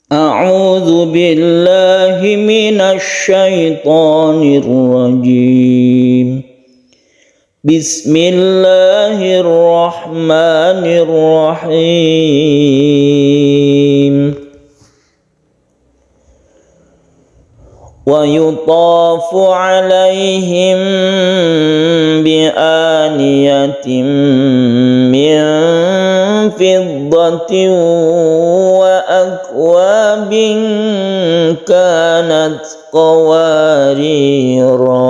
A'udzu billahi minasy syaithanir rajim. Bismillahirrahmanirrahim. Wa yutafu 'alaihim bi aniyatin min fiddatin wa akwabin kanat qawarira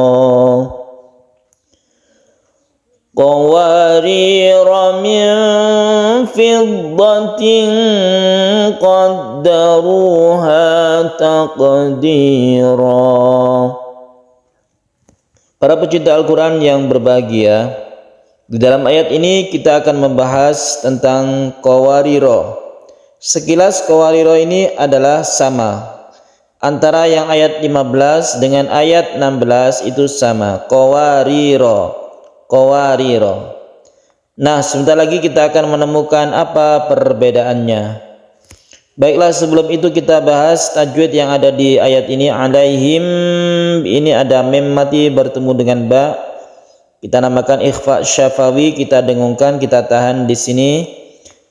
min fiddatin qaddaruha taqdira. Para pecinta Al-Quran yang berbahagia, di dalam ayat ini kita akan membahas tentang qawariro. Sekilas qawariro ini adalah sama antara yang ayat 15 dengan ayat 16, itu sama, qawariro. Nah, sebentar lagi kita akan menemukan apa perbedaannya. Baiklah, sebelum itu kita bahas tajwid yang ada di ayat ini. Alaihim, ini ada mim mati bertemu dengan ba, kita namakan ikhfa syafawi, kita dengungkan, kita tahan di sini.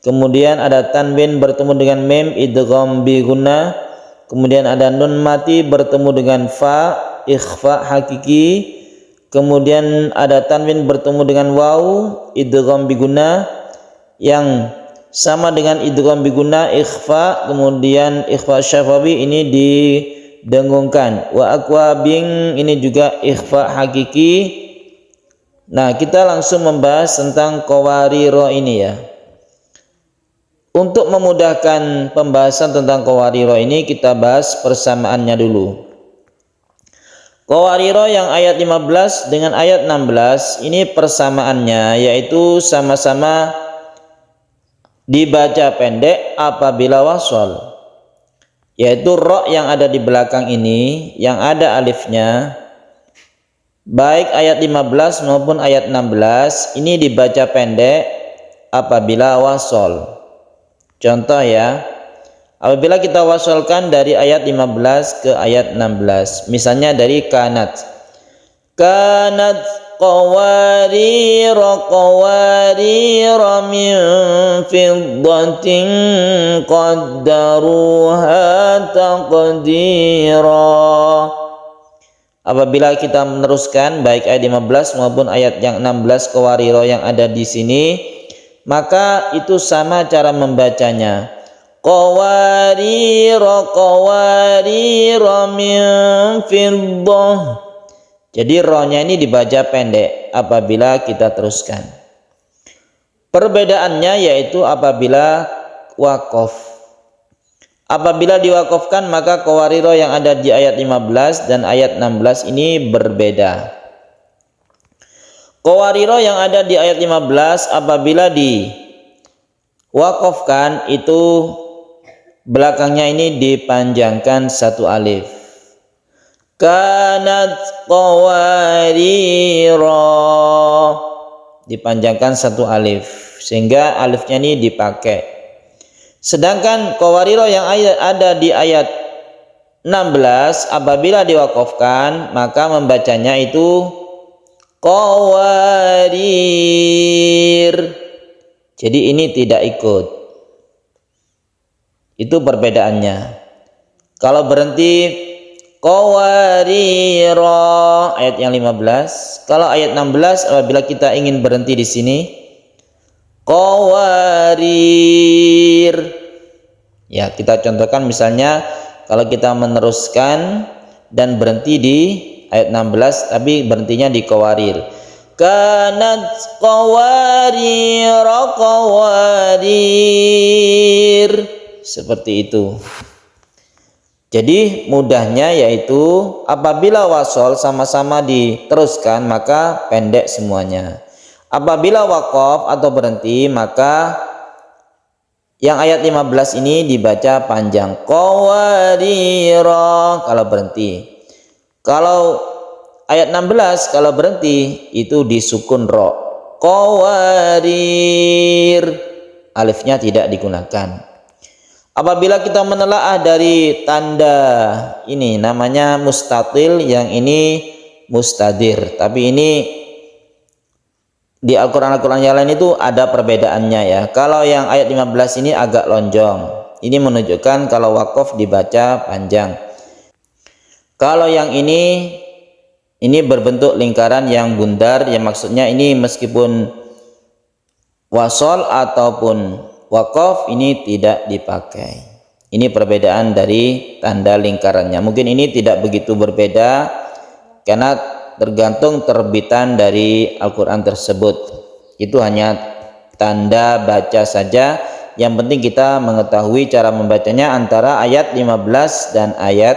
Kemudian ada tanwin bertemu dengan mim, idgham bi gunnah. Kemudian ada nun mati bertemu dengan fa, ikhfa hakiki. Kemudian ada tanwin bertemu dengan waw, idgham bi gunnah, yang sama dengan idgham bi gunnah, ikhfa. Kemudian ikhfa syafawi ini didengungkan. Wa aqwabin, ini juga ikhfa hakiki. Nah, kita langsung membahas tentang qawariro ini ya. Untuk memudahkan pembahasan tentang qawariro ini, kita bahas persamaannya dulu. Qawariro yang ayat 15 dengan ayat 16 ini persamaannya yaitu sama-sama dibaca pendek apabila wasol, yaitu ro yang ada di belakang ini yang ada alifnya, baik ayat 15 maupun ayat 16 ini dibaca pendek apabila wasol. Contoh ya, apabila kita wasolkan dari ayat 15 ke ayat 16, misalnya dari kanat qawarira min fiddatin qaddaruha taqdira. Apabila kita meneruskan baik ayat 15 maupun ayat yang 16 qawariro yang ada di sini, maka itu sama cara membacanya. Qawarira min fiddah. Jadi rohnya ini dibaca pendek apabila kita teruskan. Perbedaannya yaitu apabila waqaf. Apabila diwakafkan maka qawariro yang ada di ayat 15 dan ayat 16 ini berbeda. Qawariro yang ada di ayat 15 apabila diwakafkan itu belakangnya ini dipanjangkan satu alif. Kanat qawarira, dipanjangkan satu alif sehingga alifnya ini dipakai. Sedangkan qawariro yang ada di ayat 16 apabila diwakafkan maka membacanya itu qawarir. Jadi ini tidak ikut. Itu perbedaannya. Kalau berhenti qawarira ayat yang 15, kalau ayat 16 apabila kita ingin berhenti di sini qawarir. Ya, kita contohkan misalnya kalau kita meneruskan dan berhenti di ayat 16 tapi berhentinya di qawarir. Kanat qawarira qawarir, seperti itu. Jadi mudahnya yaitu apabila wasol sama-sama diteruskan maka pendek semuanya. Apabila waqaf atau berhenti maka yang ayat 15 ini dibaca panjang, qawarira kalau berhenti. Kalau ayat 16 kalau berhenti itu disukun ro, qawarir, alifnya tidak digunakan. Apabila kita menelaah dari tanda ini namanya mustatil, yang ini mustadir. Tapi ini di Al-Quran yang lain itu ada perbedaannya ya. Kalau yang ayat 15 ini agak lonjong. Ini menunjukkan kalau waqaf dibaca panjang. Kalau yang ini berbentuk lingkaran yang bundar, yang maksudnya ini meskipun wasol ataupun waqaf ini tidak dipakai. Ini perbedaan dari tanda lingkarannya. Mungkin ini tidak begitu berbeda karena tergantung terbitan dari Al-Quran tersebut. Itu hanya tanda baca saja. Yang penting kita mengetahui cara membacanya antara ayat 15 dan ayat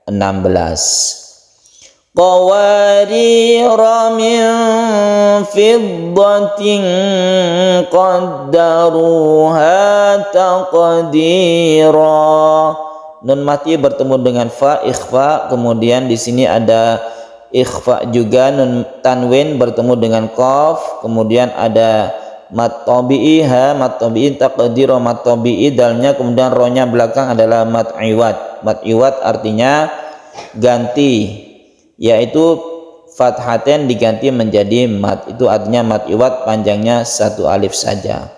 16. Qawarira min fiddatin qaddaruha taqdira. Nun mati bertemu dengan fa ikhfa, kemudian di sini ada ikhfa juga. Nun tanwin bertemu dengan qaf, kemudian ada mat tabi'i, ha mat tabi'i, taqdira mat tabi'i dalnya, kemudian rohnya belakang adalah mat iwad. Mat iwad artinya ganti, yaitu fathaten diganti menjadi mat. Itu artinya mat iwad, panjangnya satu alif saja.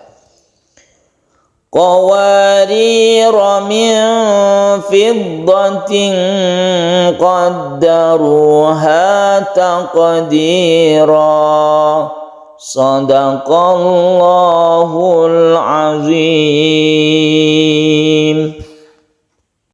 Qawarira min fiddatin qaddaruha taqdira. Sadaqallahul azim.